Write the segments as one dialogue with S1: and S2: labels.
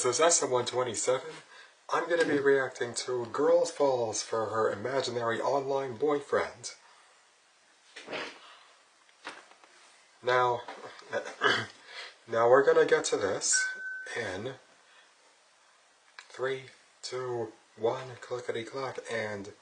S1: this is SM127. I'm going to be reacting to Girls Falls for her imaginary online boyfriend. Now we're going to get to this in 3, 2, 1, clickety-clack, and go.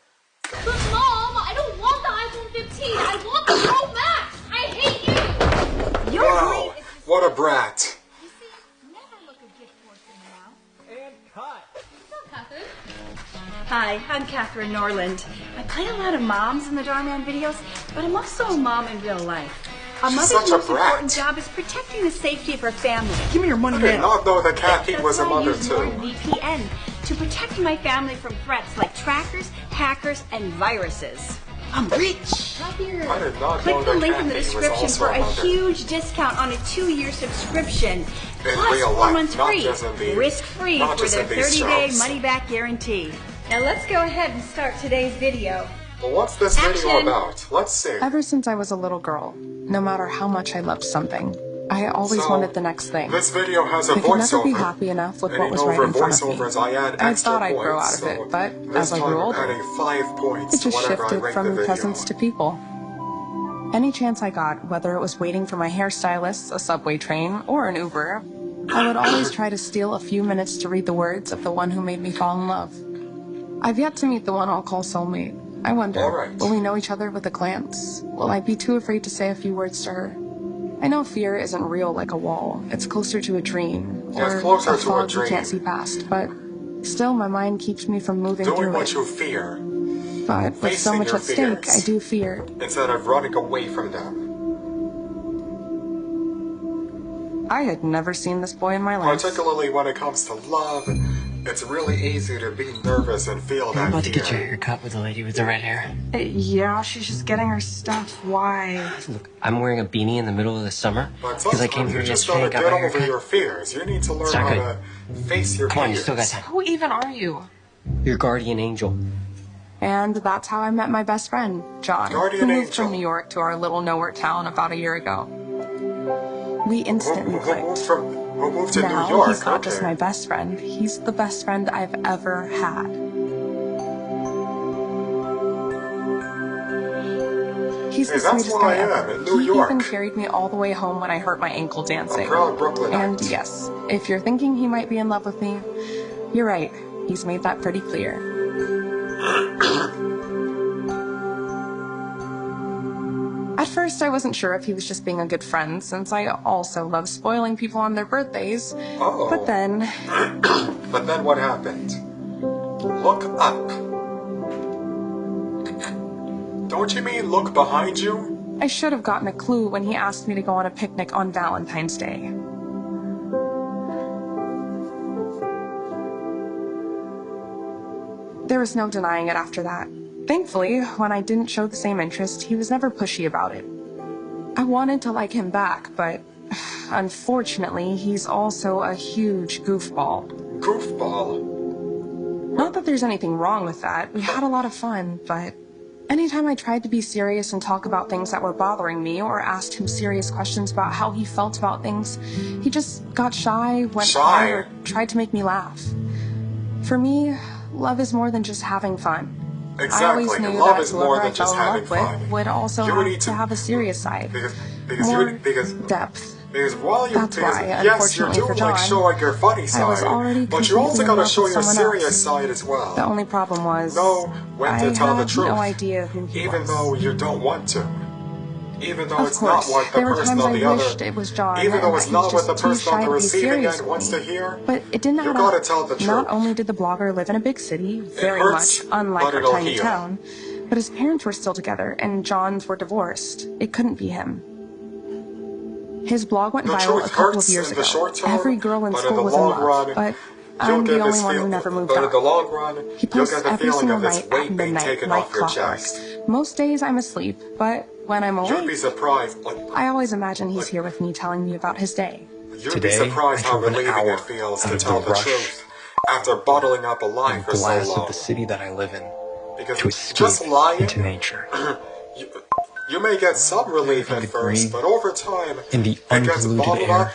S2: But Mom, I don't want the iPhone 15. I want the Pro Max. I hate you.
S1: Wow, what a brat.
S2: You see, never look a gift horse in the mouth.
S3: And cut.
S2: What's up, Catherine?
S4: Hi, I'm Catherine Norland. I play a lot of moms in the Darman videos, but I'm also a mom in real life. A mother's most important job is protecting the safety of her family.
S3: Give me your money now.
S1: I did not know that Kathy was a mother too.
S4: That's why I use NordVPN to protect my family from threats like trackers, hackers, and viruses. I'm rich.
S1: I did not
S4: Click
S1: know
S4: the
S1: that
S4: link in the
S1: Kathy was
S4: description
S1: also
S4: for
S1: a
S4: a
S1: mother.
S4: huge discount on a 2-year subscription.
S1: In
S4: Plus
S1: real
S4: 4
S1: life,
S4: months
S1: not
S4: free,
S1: just in these-
S4: risk-free
S1: not
S4: for
S1: just
S4: their
S1: in these
S4: 30-day
S1: shows.
S4: money-back guarantee. Now let's go ahead and start today's video.
S1: Well, what's this video
S4: Action.
S1: about? Let's see.
S5: Ever since I was a little girl, no matter how much I loved something, I always
S1: So,
S5: wanted the next thing.
S1: This video has a
S5: I could never
S1: voiceover.
S5: be happy enough with
S1: And
S5: what was
S1: over
S5: right in front of me.
S1: voiceovers, I add
S5: I
S1: extra
S5: thought I'd
S1: points,
S5: grow out of
S1: so
S5: it, but
S1: this
S5: as I
S1: time
S5: grew
S1: I'm
S5: older,
S1: adding 5 points
S5: it
S1: to
S5: just
S1: whatever I
S5: shifted
S1: rate
S5: from
S1: the video.
S5: presents to people. Any chance I got, whether it was waiting for my hairstylist, a subway train, or an Uber, I would always try to steal a few minutes to read the words of the one who made me fall in love. I've yet to meet the one I'll call soulmate. I wonder,
S1: All right.
S5: will we know each other with a glance? Will I be too afraid to say a few words to her? I know fear isn't real like a wall. It's closer to a dream,
S1: Yeah,
S5: or
S1: closer
S5: a
S1: to a
S5: fog you
S1: dream.
S5: can't see past, but still my mind keeps me from moving
S1: Doing
S5: through
S1: what
S5: it.
S1: you fear,
S5: But with so
S1: facing
S5: much
S1: your
S5: at stake,
S1: fears.
S5: I do fear.
S1: instead of running away from them.
S5: I had never seen this boy in my life.
S1: Particularly when it comes to love, it's really easy to be nervous and feel that
S3: I'm about to
S1: fear.
S3: get your haircut with the lady with the red hair.
S5: Yeah, she's just getting her stuff. Why?
S3: Look, I'm wearing a beanie in the middle of the summer
S1: But
S3: because I came
S1: sometimes
S3: here
S1: you just
S3: yesterday
S1: gotta
S3: and got
S1: get
S3: my
S1: over
S3: haircut.
S1: your fears. You need to learn
S3: It's
S1: how
S3: not
S1: to face your
S3: Come on,
S1: fears.
S3: you still got time.
S5: Who even are you?
S3: Your guardian angel.
S5: And that's how I met my best friend, John,
S1: Guardian
S5: who moved
S1: angel.
S5: from New York to our little nowhere town about a year ago. We instantly clicked.
S1: Who moved to
S5: Now
S1: New York?
S5: he's not just
S1: Okay.
S5: my best friend, he's the best friend I've ever had. He's
S1: Hey,
S5: the
S1: that's
S5: sweetest
S1: what I
S5: guy
S1: am,
S5: ever.
S1: in New
S5: He
S1: York.
S5: even carried me all the way home when I hurt my ankle dancing.
S1: A proud Brooklynite.
S5: And yes, if you're thinking he might be in love with me, you're right. He's made that pretty clear. At first, I wasn't sure if he was just being a good friend, since I also love spoiling people on their birthdays.
S1: Uh-oh.
S5: But then,
S1: But then what happened? Look up. Don't you mean look behind you?
S5: I should have gotten a clue when he asked me to go on a picnic on Valentine's Day. There was no denying it after that. Thankfully, when I didn't show the same interest, he was never pushy about it. I wanted to like him back, but unfortunately, he's also a huge goofball.
S1: Goofball.
S5: Not that there's anything wrong with that. We had a lot of fun, but anytime I tried to be serious and talk about things that were bothering me or asked him serious questions about how he felt about things, he just got shy, went quiet, or tried to make me laugh. For me, love is more than just having fun.
S1: Exactly.
S5: I always knew
S1: Love
S5: that
S1: is more
S5: whoever
S1: than
S5: I
S1: just
S5: fell in
S1: having
S5: love
S1: fun.
S5: with would also
S1: You
S5: have
S1: need
S5: to have a serious side. More depth.
S1: Because while you
S5: That's why,
S1: yes, you
S5: unfortunately
S1: do
S5: for
S1: like
S5: John,
S1: showing your funny
S5: I was
S1: side,
S5: already
S1: but you also
S5: completely in
S1: gotta
S5: love
S1: show
S5: with
S1: your
S5: someone
S1: serious
S5: else.
S1: side as well.
S5: The only problem was,
S1: Know when
S5: I
S1: to tell the
S5: had
S1: truth.
S5: no idea who he
S1: even
S5: was.
S1: though you don't want to. Even though
S5: Of
S1: it's
S5: course,
S1: not what the
S5: there were
S1: person
S5: times
S1: on
S5: I
S1: the other,
S5: wished it was John,
S1: even though
S5: and
S1: it's
S5: that he
S1: not
S5: was
S1: what the
S5: just too
S1: person on
S5: shy
S1: the
S5: to be
S1: receiving
S5: serious
S1: end
S5: with
S1: wants
S5: me.
S1: to hear,
S5: But it didn't
S1: you
S5: add
S1: gotta
S5: up.
S1: tell the truth.
S5: Not only did the blogger live in a big city, very
S1: hurts,
S5: much unlike
S1: but
S5: our
S1: it'll
S5: tiny
S1: heal.
S5: town, but his parents were still together, and John's were divorced. It couldn't be him. His blog went
S1: The
S5: viral a
S1: truth
S5: couple of
S1: hurts
S5: years
S1: in
S5: ago.
S1: the short term,
S5: Every girl in
S1: but
S5: school
S1: in the
S5: was in
S1: long
S5: love,
S1: run,
S5: but
S1: you'll
S5: I'm
S1: get
S5: the only
S1: this
S5: one who
S1: feel-
S5: never moved
S1: but
S5: on.
S1: in the long run,
S5: He
S1: you'll
S5: posts
S1: get the
S5: every
S1: feeling
S5: single
S1: of this
S5: night at
S1: weight being
S5: midnight,
S1: taken
S5: like
S1: off your
S5: clockwork.
S1: chest.
S5: Most days I'm asleep, but when I'm
S1: You'd be
S5: awake,
S1: surprised.
S5: I always imagine he's here with me telling me about his day.
S1: You'd
S3: Today,
S1: be surprised
S3: I
S1: how
S3: drove an
S1: relieving
S3: hour
S1: it feels
S3: out
S1: to
S3: of
S1: tell
S3: the
S1: the
S3: rush
S1: truth after bottling up a lie
S3: and
S1: for so
S3: glass
S1: long.
S3: of the city that I live in
S1: Because
S3: to escape
S1: just lying,
S3: into nature.
S1: you may get some relief
S3: I
S1: at
S3: could
S1: first,
S3: breathe
S1: but over time,
S3: in the
S1: it gets bottled
S3: unpolluted
S1: up,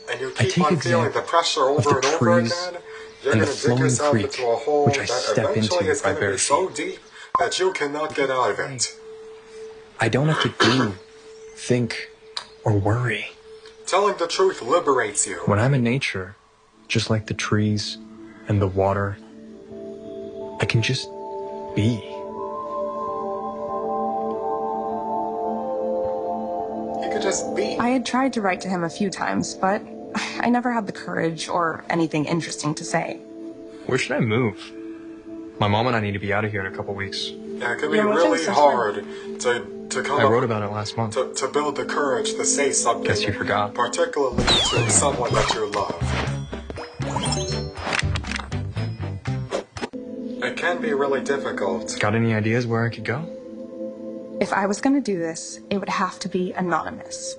S3: air
S1: and you
S6: I
S1: keep
S6: take
S1: on feeling
S6: example
S1: the pressure
S6: of
S1: over
S6: the
S1: and over
S6: trees
S1: again, you're
S6: and
S1: going
S6: the
S1: to dig
S6: flowing
S1: yourself
S6: creek,
S1: into a hole
S6: which I
S1: that
S6: step
S1: eventually
S6: into
S1: is
S6: by
S1: going to
S6: bare
S1: be so
S6: feet.
S1: deep that you cannot get out of it.
S6: I don't have to do, think, or worry.
S1: Telling the truth liberates you.
S6: When I'm in nature, just like the trees and the water, I can just be.
S1: You could just be.
S5: I had tried to write to him a few times, but I never had the courage or anything interesting to say.
S6: Where should I move? My mom and I need to be out of here in a couple weeks.
S1: Yeah, it can be
S5: You're moving
S1: really
S5: so
S1: hard to come
S6: I
S1: up
S6: wrote about it last month.
S1: to build the courage to say something.
S6: Guess you forgot.
S1: Particularly to someone that you love. It can be really difficult.
S6: Got any ideas where I could go?
S5: If I was going to do this, it would have to be anonymous.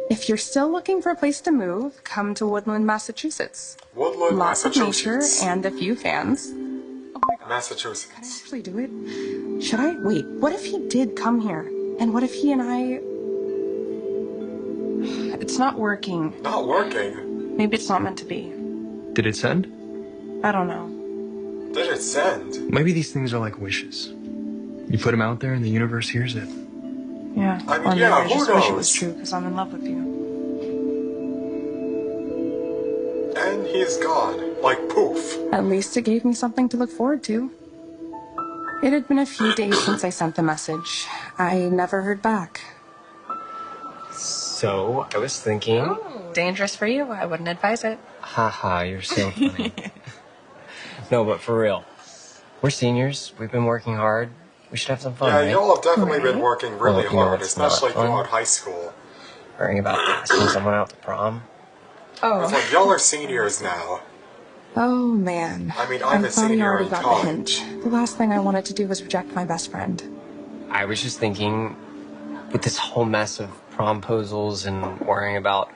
S5: If you're still looking for a place to move, come to Woodland, Massachusetts.
S1: Woodland,
S5: Lots of nature
S1: Massachusetts.
S5: and a few fans.
S1: Massachusetts.
S5: Can I actually do it? Should I? Wait, what if he did come here? And what if he and I... It's not working.
S1: Not working.
S5: Maybe it's not meant to be.
S6: Did it send?
S5: I don't know.
S1: Did it send?
S6: Maybe these things are like wishes. You put them out there and the universe hears it.
S5: Yeah.
S1: I mean,
S5: or maybe
S1: yeah,
S5: I
S1: who
S5: just wish it
S1: knows?
S5: was true because I'm in love with you.
S1: And he's gone. Like poof.
S5: At least it gave me something to look forward to. It had been a few days since I sent the message. I never heard back.
S3: So, I was thinking...
S5: Dangerous for you. I wouldn't advise it.
S3: Haha, you're so funny. No, but for real. We're seniors. We've been working hard. We should have some fun,
S1: Yeah,
S3: right?
S1: y'all have definitely been
S5: Right.
S1: working really
S3: Well, you know
S1: hard,
S3: what's not
S1: especially
S3: fun?
S1: throughout high school.
S3: Worrying about asking someone out to prom.
S1: It's
S5: Oh.
S1: like y'all are seniors now.
S5: Oh, man.
S1: I mean, I'm a
S5: thought he
S1: senior
S5: already
S1: in
S5: got the
S1: college.
S5: hint. The last thing I wanted to do was reject my best friend.
S3: I was just thinking, with this whole mess of promposals and worrying about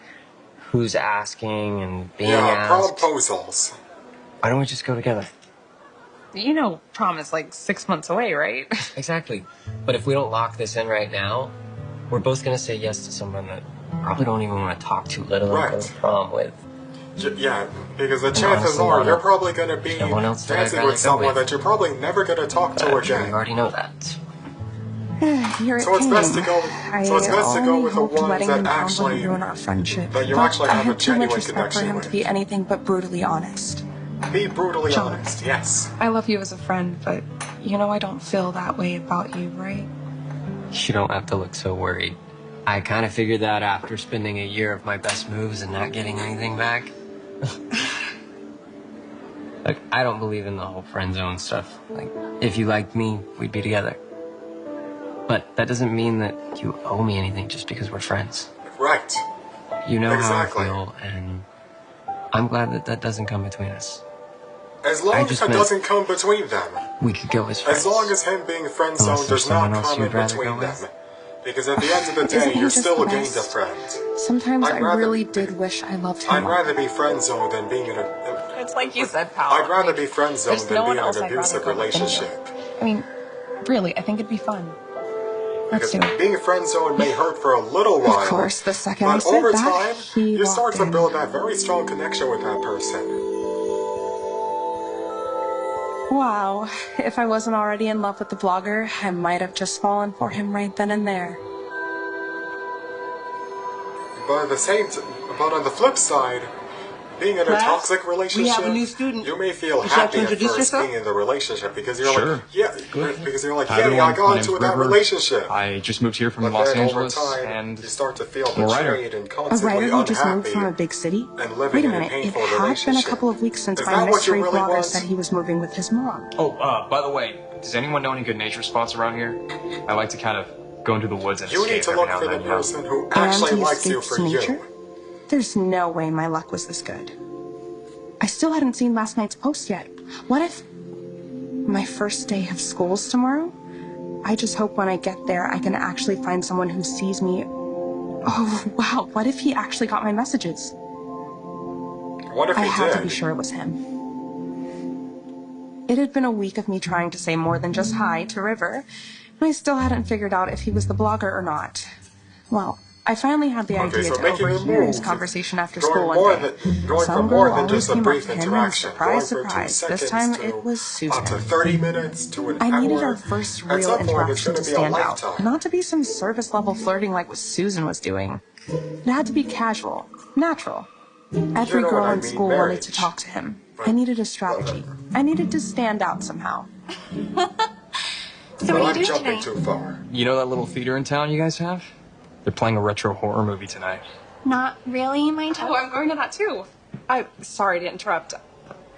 S3: who's asking and being
S1: Yeah,
S3: asked,
S1: proposals.
S3: why don't we just go together?
S5: You know, prom is like 6 months away, right?
S3: Exactly. But if we don't lock this in right now, we're both going to say yes to someone that probably don't even want to talk to, let alone go
S1: Right.
S3: to prom with.
S1: Yeah, because the
S3: And
S1: chances
S3: honestly,
S1: are
S3: Lana,
S1: you're probably going to be
S3: there's no one else that I'd
S1: dancing
S3: rather
S1: with
S3: go
S1: someone
S3: with.
S1: that you're probably never going to talk
S3: But
S1: to
S3: I'm sure you
S1: again.
S3: already know that.
S5: You're
S1: So it's best to go.
S5: I
S1: So it's best to go
S5: only
S1: with the
S5: hoped
S1: ones
S5: letting
S1: that
S5: him prom
S1: actually
S5: wouldn't ruin our friendship.
S1: that you
S5: But
S1: actually
S5: I
S1: have a
S5: had too much
S1: genuine
S5: respect for
S1: connection
S5: him
S1: with.
S5: to be anything but brutally honest.
S1: be brutally
S5: John.
S1: honest. Yes.
S5: I love you as a friend, but you know I don't feel that way about you, right?
S3: You don't have to look so worried. I kind of figured that after spending a year of my best moves and not getting anything back. Like, I don't believe in the whole friend zone stuff. Like, if you liked me, we'd be together. But that doesn't mean that you owe me anything just because we're friends.
S1: Right.
S3: You know
S1: Exactly.
S3: how I feel, and I'm glad that that doesn't come between us.
S1: As long
S3: I
S1: as
S3: just
S1: it
S3: meant-
S1: doesn't come between them.
S3: We could go as friends.
S1: As long as him being friend
S3: Unless
S1: zoned
S3: there's
S1: does not
S3: someone else
S1: come in
S3: you'd rather
S1: between
S3: go
S1: them.
S3: with.
S1: Because at the end of the
S5: Isn't
S1: day,
S5: he
S1: you're
S5: just
S1: still
S5: the
S1: gained a
S5: best?
S1: friend.
S5: Sometimes
S1: I'd
S5: I
S1: rather
S5: really
S1: be-
S5: did wish I loved him.
S1: I'd
S5: more.
S1: rather be friend zoned than being in a.
S5: It's like you said, pal.
S1: I'd rather be friend zoned
S5: There's
S1: than
S5: no
S1: be
S5: one
S1: in
S5: else
S1: an
S5: I'd rather
S1: abusive
S5: go with than you.
S1: relationship.
S5: I mean, really, I think it'd be fun. Let's
S1: Because
S5: do it.
S1: being friend zoned may hurt for a little while.
S5: Of course, the second I
S1: but
S5: said
S1: over
S5: that,
S1: time,
S5: he
S1: you start
S5: walked
S1: to
S5: in.
S1: build that very strong connection with that person.
S5: Wow, if I wasn't already in love with the blogger, I might have just fallen for him right then and there.
S1: But at the same but on the flip side, being in a
S7: Class,
S1: toxic relationship,
S7: we have a new student.
S1: you may feel
S7: Would you like
S1: happy
S7: to
S1: at
S7: introduce
S1: first
S7: yourself?
S1: being in the relationship because you're
S6: Sure.
S1: like, yeah, because you're like,
S6: Hi,
S1: yeah, I
S6: everyone.
S1: got
S6: My
S1: into
S6: name's
S1: that
S6: River.
S1: relationship.
S6: I just moved here from
S1: But
S6: Los
S1: then
S6: Angeles,
S1: over time,
S6: and
S1: you start to feel
S6: I'm a writer.
S1: betrayed and
S5: A
S1: constantly
S5: writer who just moved
S1: unhappy.
S5: from a big city?
S1: and living
S5: Wait a
S1: in a
S5: minute, it
S1: painful
S5: had been a
S1: relationship.
S5: couple of weeks since
S1: Is
S5: my
S1: that what you
S5: mystery
S1: really
S5: blogger
S1: want?
S5: said he was moving with his mom.
S6: Oh, by the way, does anyone know any good nature spots around here? I like to kind of go into the woods and
S1: You
S6: escape
S1: need to
S6: every
S1: look
S6: now
S1: for
S6: and
S1: the
S6: then, you know?
S1: person who
S5: And
S1: actually
S5: he
S1: likes you
S5: escapes
S1: for
S5: nature?
S1: you.
S5: There's no way my luck was this good. I still hadn't seen last night's post yet. What if my first day of school's tomorrow? I just hope when I get there I can actually find someone who sees me. Oh, wow, what if he actually got my messages?
S1: What if
S5: I
S1: he
S5: had
S1: did?
S5: to be sure it was him. It had been a week of me trying to say more than just hi to River, and I still hadn't figured out if he was the blogger or not. Well, I finally had the idea
S1: so
S5: to
S1: making a
S5: overhear his
S1: move.
S5: conversation after
S1: Going
S5: school
S1: more
S5: one day.
S1: than- going
S5: Some
S1: for more
S5: girl
S1: than
S5: always
S1: just a
S5: came up
S1: brief
S5: to him and
S1: interaction.
S5: surprise,
S1: Going for 2
S5: surprise. This
S1: seconds
S5: time
S1: to
S5: it was
S1: up to
S5: Susan.
S1: 30 minutes to an
S5: I
S1: hour.
S5: needed our first
S1: At
S5: real
S1: some point, it's
S5: interaction
S1: going
S5: to
S1: to be a
S5: stand out,
S1: lifetime.
S5: not to be some service level flirting like what Susan was doing. It had to be casual, natural. Every
S1: know
S5: girl
S1: what I
S5: in
S1: mean,
S5: school wanted to
S1: marriage.
S5: talk to him.
S1: But-
S5: I needed a strategy. I needed to stand out somehow.
S4: So
S1: But
S4: what are
S1: I'm
S4: you doing
S1: jumping
S4: tonight?
S1: too far.
S6: You know that little theater in town you guys have? They're playing a retro horror movie tonight.
S2: Not really my type.
S5: Oh, I'm going to that too. I'm sorry to interrupt.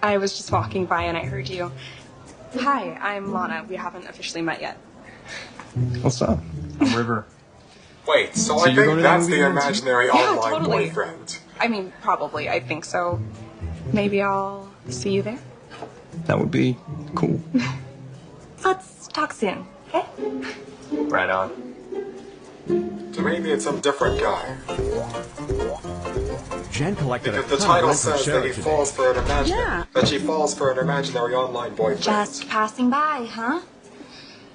S5: I was just walking by and I heard you. Hi, I'm Lana. We haven't officially met yet.
S6: What's up? I'm River.
S1: Wait, so
S6: So
S1: I
S6: you're going
S1: think
S6: to that
S1: that's
S6: movie
S1: the
S6: tonight, too?
S1: imaginary
S5: Yeah,
S1: online
S5: totally.
S1: boyfriend.
S5: I mean, probably. I think so. Maybe I'll see you there.
S6: That would be cool.
S5: Let's talk soon, okay?
S6: Right on.
S1: So maybe it's some different guy.
S7: Jen collected
S1: Because
S7: a
S1: the
S7: ton
S1: title
S7: of rent from
S1: says that
S7: Sarah
S1: he
S7: today.
S1: falls for an imaginary
S5: Yeah.
S1: that she falls for an imaginary online boyfriend.
S2: Just passing by, huh?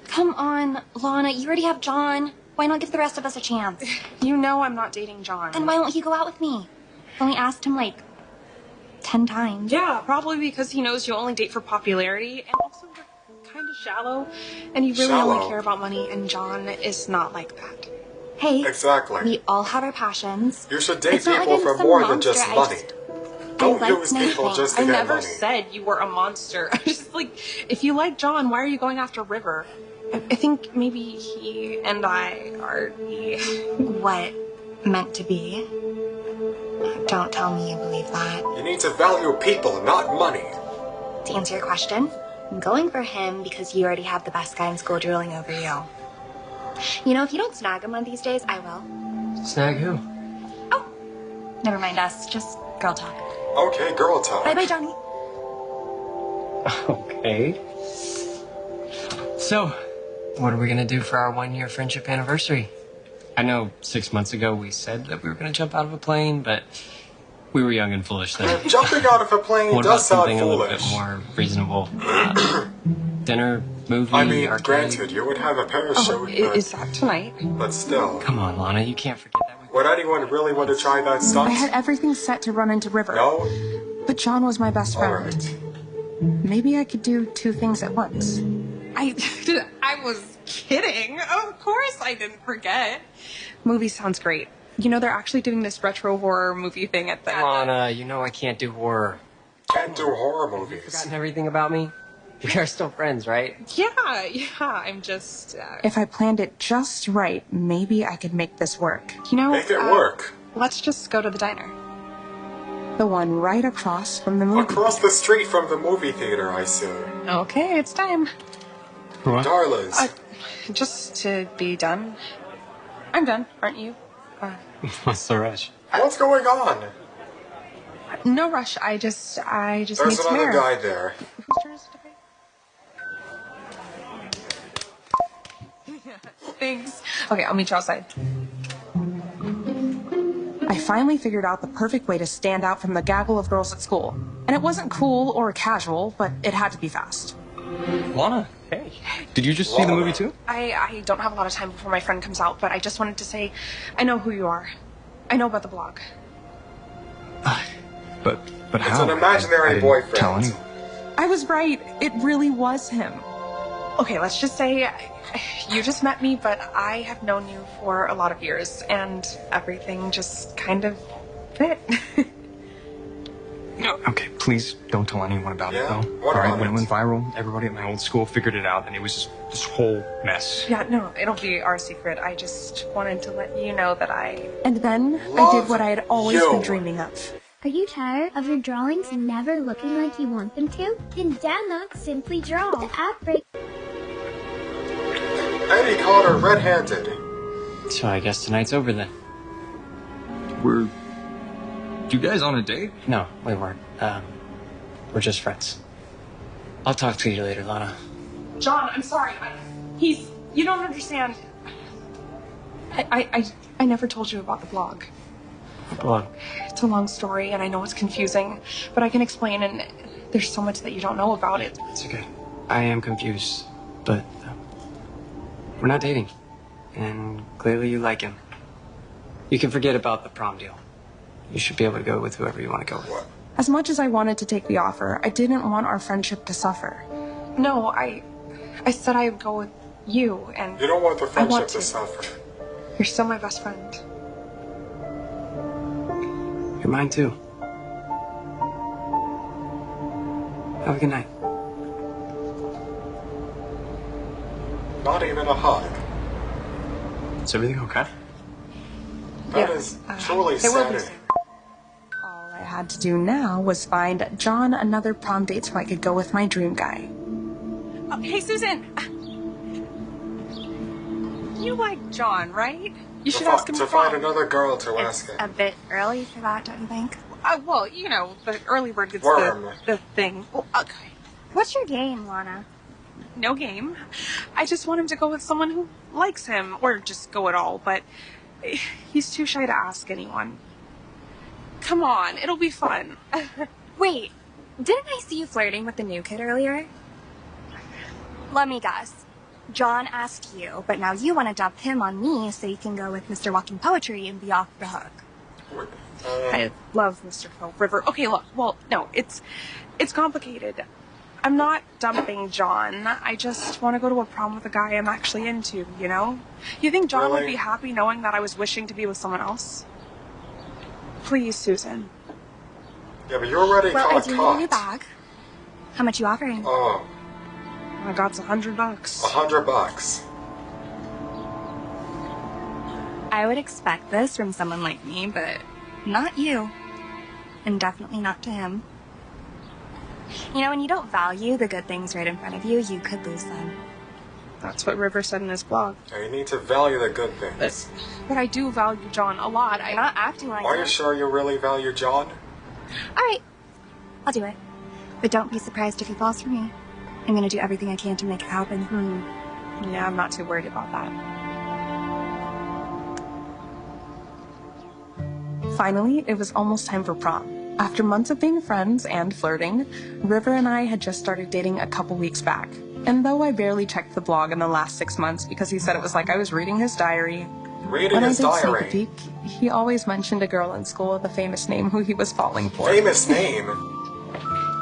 S2: Come on, Lana, you already have John. Why not give the rest of us a chance?
S5: You know I'm not dating John.
S2: Then why won't he go out with me? I've only asked him like 10 times.
S5: Yeah, probably because he knows you only date for popularity, and also you're kind of shallow, and you really
S1: Shallow.
S5: only care about money, and John is not like that.
S2: Hey,
S1: Exactly.
S2: we all have our passions.
S1: You should date
S2: It's not like
S1: people
S2: I'm
S1: for
S2: some
S1: more than
S2: monster,
S1: just
S2: I
S1: money.
S2: just-
S1: Don't
S2: I
S1: use
S2: like
S1: people
S2: nothing.
S1: just to
S5: I
S1: get
S5: never
S1: money.
S5: said you were a monster. I just like, if you like John, why are you going after River? I think maybe he and I are the...
S2: What meant to be? Don't tell me you believe that.
S1: You need to value people, not money.
S2: To answer your question, I'm going for him because you already have the best guy in school drooling over you. You know, if you don't snag him one of these days, I will.
S3: Snag who?
S2: Oh, never mind us. Just girl talk.
S1: Okay, girl talk.
S2: Bye bye, Johnny.
S3: Okay. So, what are we gonna do for our 1-year friendship anniversary? I know 6 months ago we said that we were gonna jump out of a plane, but we were young and foolish then.
S1: Jumping out of a plane
S3: What about
S1: does sound
S3: something a little bit
S1: foolish.
S3: more reasonable? Dinner, movie,
S1: I mean,
S3: arcade?
S1: granted, you would have a parachute,
S5: Oh,
S1: but,
S5: is that tonight?
S1: but still.
S3: Come on, Lana, you can't forget that.
S1: Would anyone really want to try that stunt?
S5: I had everything set to run into River.
S1: No?
S5: But John was my best friend.
S1: Alright.
S5: Maybe I could do 2 things at once. I was kidding. Of course I didn't forget. Movie sounds great. You know, they're actually doing this retro horror movie thing at the...
S3: Lana, you know I can't do horror.
S1: Can't do horror movies.
S3: Forgotten everything about me? We are still friends, right?
S5: Yeah, I'm just... If I planned it just right, maybe I could make this work. You know...
S1: Make it work.
S5: Let's just go to the diner. The one right across from the movie.
S1: Across the street from the movie theater, I see.
S5: Okay, it's time.
S6: What?
S1: Darla's.
S5: Just to be done. I'm done, aren't you?
S6: What's the rush?
S1: What's going on?
S5: No rush. I just need
S1: There's
S5: some
S1: another
S5: air.
S1: guy there.
S5: Whose turn is it to be? Thanks. Okay, I'll meet you outside. I finally figured out the perfect way to stand out from the gaggle of girls at school. And it wasn't cool or casual, but it had to be fast.
S6: Lana, hey. Did you just see the movie too?
S5: I don't have a lot of time before my friend comes out, but I just wanted to say I know who you are. I know about the blog.
S6: But
S1: It's
S6: how?
S1: an imaginary
S6: I didn't
S1: boyfriend.
S6: Tell anyone.
S5: I was right. It really was him. Okay, let's just say you just met me, but I have known you for a lot of years, and everything just kind of fit.
S6: No, okay, please don't tell anyone about
S1: Yeah?
S6: it, though.
S1: What
S6: All right,
S1: about
S6: when
S1: it?
S6: it went viral, everybody at my old school figured it out, and it was just this whole mess.
S5: Yeah, no, it'll be our secret. I just wanted to let you know that I... And then I
S1: Love
S5: did what I had always
S1: you.
S5: been dreaming of.
S8: Are you tired of your drawings never looking like you want them to? Then download Simply Draw. The app breaks.
S1: And he caught her red-handed.
S3: So I guess tonight's over then.
S6: Were you guys on a date?
S3: No, we weren't. We're just friends. I'll talk to you later, Lana.
S5: John, I'm sorry. You don't understand. I never told you about the blog.
S3: Blog.
S5: It's a long story, and I know it's confusing, but I can explain, and there's so much that you don't know about it.
S3: It's okay. I am confused, but we're not dating. And clearly you like him. You can forget about the prom deal. You should be able to go with whoever you want to go with.
S1: What?
S5: As much as I wanted to take the offer, I didn't want our friendship to suffer. No, I said I would go with you, and
S1: You don't want the
S5: I
S1: friendship
S5: want
S1: to suffer.
S5: You're still my best friend.
S3: You're mine too. Have a good night.
S1: Not even a hug.
S6: Is everything okay?
S1: That is truly
S5: it will be
S1: sad.
S5: soon. All I had to do now was find John another prom date so I could go with my dream guy. Oh, hey, Susan! You like John, right? You should ask him
S1: To find another girl to ask
S2: It's
S1: him.
S2: a bit early for that, don't you think?
S5: Well, you know, the early bird gets
S1: Worm.
S5: the thing. Well, okay.
S2: What's your game, Lana?
S5: No game. I just want him to go with someone who likes him, or just go at all, but he's too shy to ask anyone. Come on, it'll be fun.
S2: Wait, didn't I see you flirting with the new kid earlier? Let me guess. John asked you, but now you want to dump him on me so you can go with Mr. Walking Poetry and be off the hook.
S5: I love Mr. Phil River. Okay, look, well, no, it's complicated. I'm not dumping John. I just want to go to a prom with a guy I'm actually into, you know? You think John would
S1: Really?
S5: be happy knowing that I was wishing to be with someone else? Please, Susan.
S1: Yeah, but you already
S2: Well, I
S1: got
S2: do need a new
S1: caught.
S2: bag. How much you offering?
S1: Oh,
S5: I got $100.
S1: $100.
S2: I would expect this from someone like me, but not you. And definitely not to him. You know, when you don't value the good things right in front of you, you could lose them.
S5: That's what River said in his blog.
S1: Yeah, you need to value the good things.
S5: But I do value John a lot.
S2: You're not acting like
S1: Are you
S2: it.
S1: sure you really value John?
S2: All right, I'll do it. But don't be surprised if he falls for me. I'm gonna do everything I can to make it happen.
S5: Yeah, I'm not too worried about that. Finally, it was almost time for prom. After months of being friends and flirting, River and I had just started dating a couple weeks back. And though I barely checked the blog in the last 6 months because he said it was like I was reading his diary,
S1: Reading
S5: when I
S1: his
S5: did sneak a
S1: diary.
S5: peek, he always mentioned a girl in school with a famous name who he was falling for.
S1: Famous name.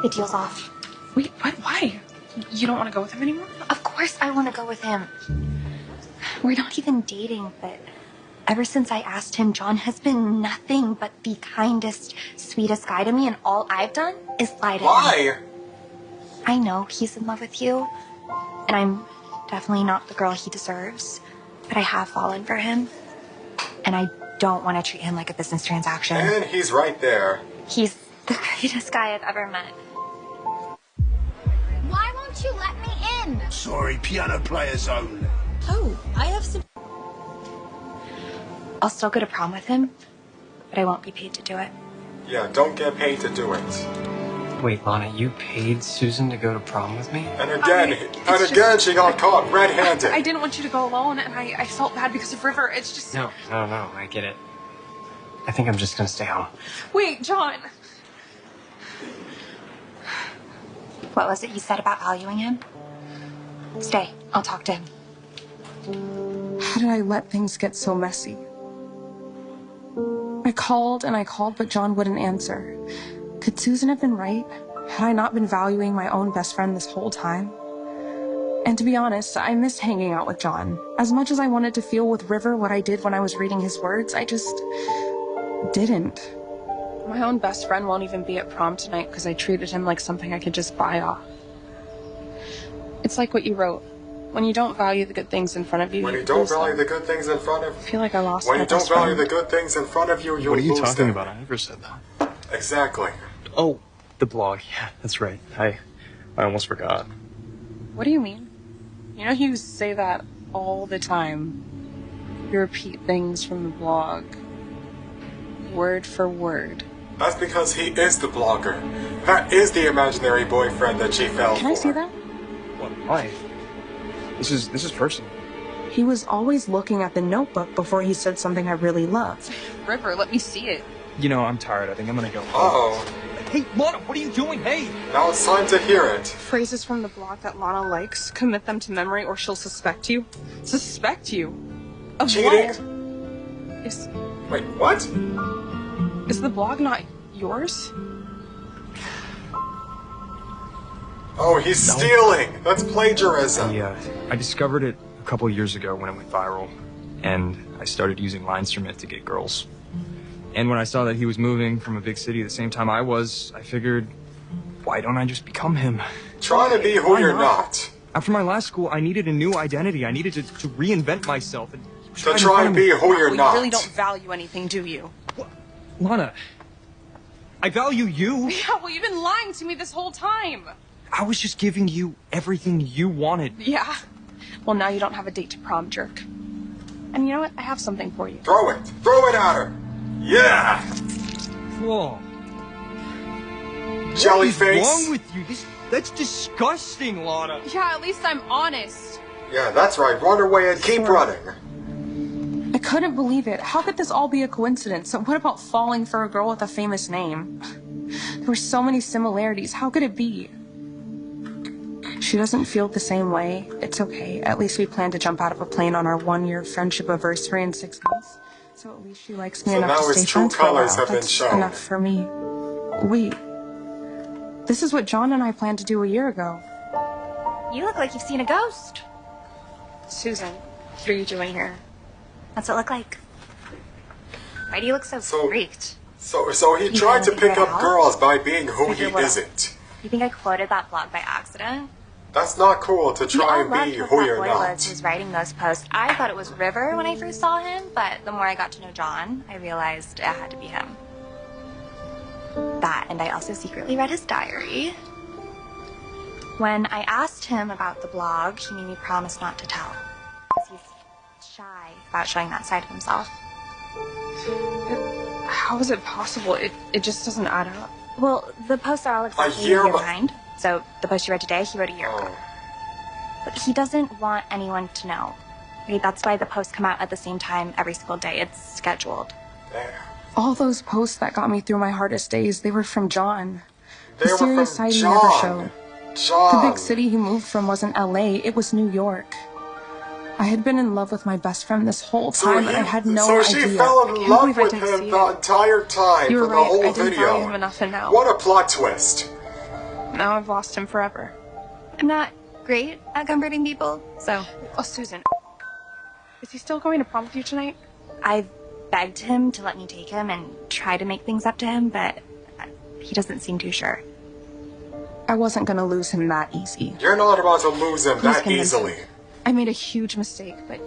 S2: The deal's off.
S5: Wait, what? Why? You don't want to go with him anymore?
S2: Of course I want to go with him. We're not even dating, but ever since I asked him, John has been nothing but the kindest, sweetest guy to me, and all I've done is lie to him.
S1: Why?
S2: I know he's in love with you, and I'm definitely not the girl he deserves, but I have fallen for him, and I don't want to treat him like a business transaction.
S1: And he's right there.
S2: He's the greatest guy I've ever met.
S8: Why won't you let me in?
S7: Sorry, piano players only.
S8: Oh, I have some.
S2: I'll still go to prom with him, but I won't be paid to do it.
S1: Yeah, don't get paid to do it.
S3: Wait, Lana, you paid Susan to go to prom with me?
S1: And again, she got caught red-handed.
S5: I didn't want you to go alone, and I felt bad because of River. It's just...
S3: No, I get it. I think I'm just gonna stay home.
S5: Wait, John!
S2: What was it you said about valuing him? Stay. I'll talk to him.
S5: How did I let things get so messy? I called and I called, but John wouldn't answer. Could Susan have been right? Had I not been valuing my own best friend this whole time? And to be honest, I missed hanging out with John. As much as I wanted to feel with River what I did when I was reading his words, I just didn't. My own best friend won't even be at prom tonight because I treated him like something I could just buy off. It's like what you wrote. When you don't value the good things in front of you,
S1: When you
S5: lose
S1: don't value
S5: them.
S1: the good things in front of
S5: I feel like I lost
S1: When
S5: my
S1: you don't
S5: best
S1: value
S5: friend.
S1: the good things in front of you, you'll
S6: What are you
S1: lose
S6: talking
S1: them.
S6: about? I never said that.
S1: Exactly.
S6: Oh, the blog. Yeah, that's right. I almost forgot.
S5: What do you mean? You know you say that all the time. You repeat things from the blog. Word for word.
S1: That's because he is the blogger. That is the imaginary boyfriend that she fell for.
S5: Can I see that?
S6: What? Why? This is personal.
S5: He was always looking at the notebook before he said something I really loved. River, let me see it.
S6: You know, I'm tired. I think I'm gonna go home.
S1: Uh-oh.
S6: Hey, Lana, what are you doing? Hey!
S1: Now it's time to hear it.
S5: Phrases from the blog that Lana likes. Commit them to memory or she'll suspect you. Suspect you? Of
S1: Cheating?
S5: what?
S1: Wait, what?
S5: Is the blog not yours?
S1: Oh, he's stealing! That's plagiarism!
S6: I discovered it a couple years ago when it went viral, and I started using Lion's Instrument to get girls. And when I saw that he was moving from a big city at the same time I was, I figured, why don't I just become him?
S1: Try to be who you're not.
S6: After my last school, I needed a new identity. I needed to reinvent myself. And
S1: to try and be who you're not.
S5: You really don't value anything, do you?
S6: Lana, I value you.
S5: Yeah, well, you've been lying to me this whole time.
S6: I was just giving you everything you wanted.
S5: Yeah. Well, now you don't have a date to prom, jerk. And you know what? I have something for you.
S1: Throw it! Throw it at her! Yeah!
S6: Whoa.
S1: Jellyface!
S6: What's wrong with you? That's disgusting, Lana.
S5: Yeah, at least I'm honest.
S1: Yeah, that's right. Run away and keep running.
S5: I couldn't believe it. How could this all be a coincidence? So what about falling for a girl with a famous name? There were so many similarities. How could it be? She doesn't feel the same way. It's okay. At least we plan to jump out of a plane on our 1-year friendship anniversary in 6 months. So at least she likes me enough to stay friends for a while. That's enough for me. Wait. This is what John and I planned to do a year ago.
S2: You look like you've seen a ghost.
S5: Susan, what are you doing here?
S2: What's it look like? Why do you look so freaked?
S1: So he tried to pick up girls by being who he isn't.
S2: You think I quoted that blog by accident?
S1: That's not cool to try and be who you're not.
S2: Was writing those posts. I thought it was River when I first saw him, but the more I got to know John, I realized it had to be him. That, and I also secretly read his diary. When I asked him about the blog, he made me promise not to tell. Because he's shy about showing that side of himself.
S5: How is it possible? It just doesn't add up.
S2: Well, the posts are all exactly a year behind. So the post you read today, he wrote a year ago. But he doesn't want anyone to know. Right? That's why the posts come out at the same time every single day. It's scheduled.
S5: All those posts that got me through my hardest days, they were from John.
S1: They
S5: the serious side he never showed.
S1: John.
S5: The big city he moved from wasn't LA, it was New York. I had been in love with my best friend this whole time, and I had no idea.
S1: So she fell in love with him the entire time for the whole video.
S5: I didn't value him enough, and now...
S1: What a plot twist.
S5: Now I've lost him forever.
S2: I'm not great at comforting people, so...
S5: Oh, Susan. Is he still going to prom with you tonight?
S2: I've begged him to let me take him and try to make things up to him, but he doesn't seem too sure.
S5: I wasn't gonna lose him that easy.
S1: You're not about to lose him that easily.
S5: I made a huge mistake, but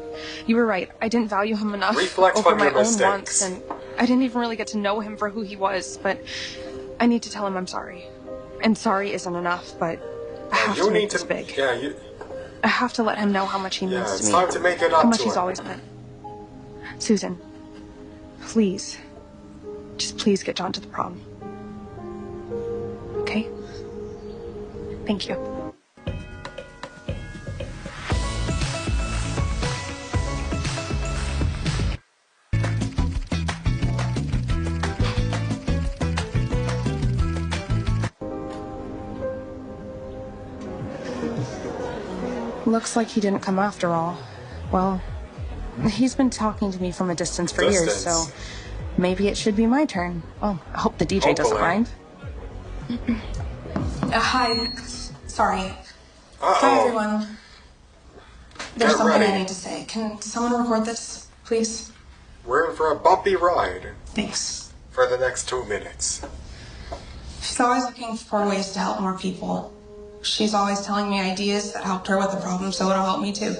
S5: you were right. I didn't value him enough
S1: over
S5: my own wants, and I didn't even really get to know him for who he was, but I need to tell him I'm sorry. And sorry isn't enough, but I have to make this big. I have to let him know how much he means to me.
S1: It's time to make it up
S5: how much
S1: to
S5: he's
S1: him.
S5: Always meant. Susan, please, just please get John to the prom. Okay? Thank you. Looks like he didn't come after all. Well, he's been talking to me from a distance for years, so maybe it should be my turn. Oh, I hope the DJ doesn't mind.
S9: Hi. Sorry. Hi, everyone. There's something I need to say. Can someone record this, please?
S1: We're in for a bumpy ride.
S9: Thanks.
S1: For the next 2 minutes.
S9: She's always looking for ways to help more people. She's always telling me ideas that helped her with the problem, so it'll help me too.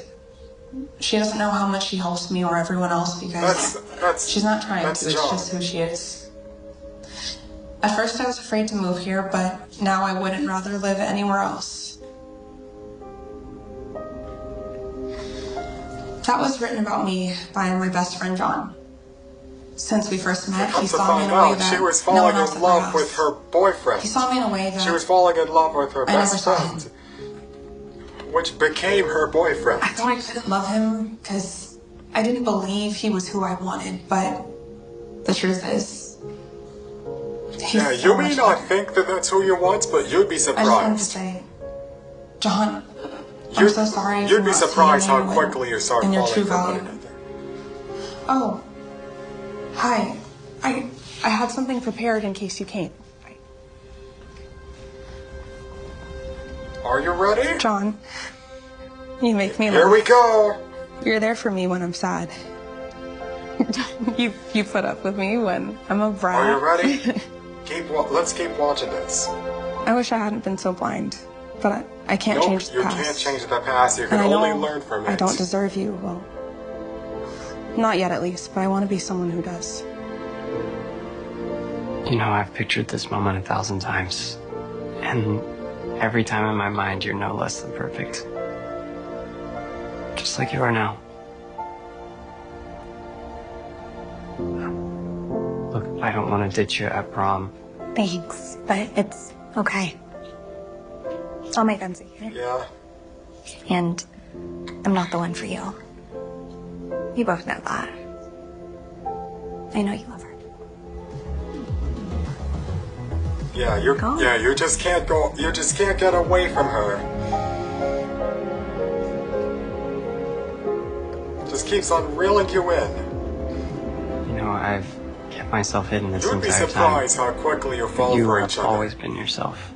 S9: She doesn't know how much she helps me or everyone else because she's not trying to, it's just who she is. At first I was afraid to move here, but now I wouldn't rather live anywhere else. That was written about me by my best friend John. Since we first met, he saw me in a way that
S1: she was falling in love with her boyfriend.
S9: He saw me in a way that
S1: she was falling in love with her best friend, which became her boyfriend.
S9: I thought I couldn't love him because I didn't believe he was who I wanted, but the truth is, he's
S1: you may not think that that's who you want, but you'd be surprised.
S9: I just wanted to say, John, I'm so sorry.
S1: You'd be surprised how quickly you start falling for one another.
S9: Oh, Hi. I had something prepared in case you came.
S1: Are you ready?
S9: John, you make me laugh.
S1: Here we go.
S9: You're there for me when I'm sad. You put up with me when I'm a brat.
S1: Are you ready? Let's keep watching this.
S9: I wish I hadn't been so blind, but I can't change the past.
S1: You can't change the past. You can only learn from it.
S9: I don't deserve you. Well, not yet at least, but I want to be someone who does.
S3: You know, I've pictured this moment 1,000 times, and every time in my mind, you're no less than perfect. Just like you are now. Look, I don't want to ditch you at prom.
S2: Thanks, but it's okay. I'll make ends meet.
S1: Yeah.
S2: And I'm not the one for you. You both know that. I know you love her.
S1: Yeah, you just can't go. You just can't get away from her. Just keeps on reeling you in.
S3: You know, I've kept myself hidden this
S1: You'd be
S3: entire time.
S1: surprised how quickly you fall for each other.
S3: You have always been yourself.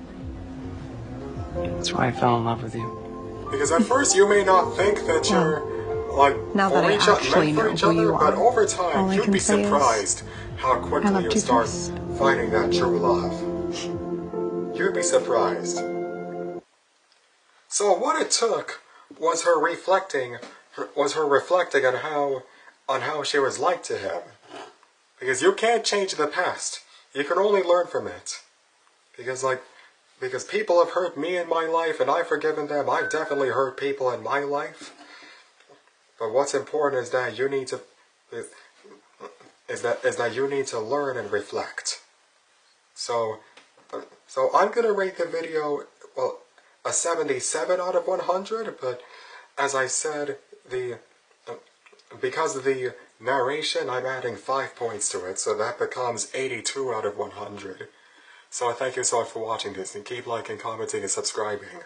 S3: That's why I fell in love with you.
S1: Because at first you may not think that you're like
S9: now that I actually know who you are,
S1: but over time you'd be
S9: say
S1: surprised how quickly you start finding that true love. You'd be surprised. So what it took was her reflecting on how she was like to him. Because you can't change the past. You can only learn from it. Because people have hurt me in my life and I've forgiven them. I've definitely hurt people in my life. But what's important is that you need to learn and reflect. So I'm gonna rate the video, well, a 77 out of 100, but as I said, because of the narration, I'm adding 5 points to it, so that becomes 82 out of 100. So thank you so much for watching this, and keep liking, commenting, and subscribing.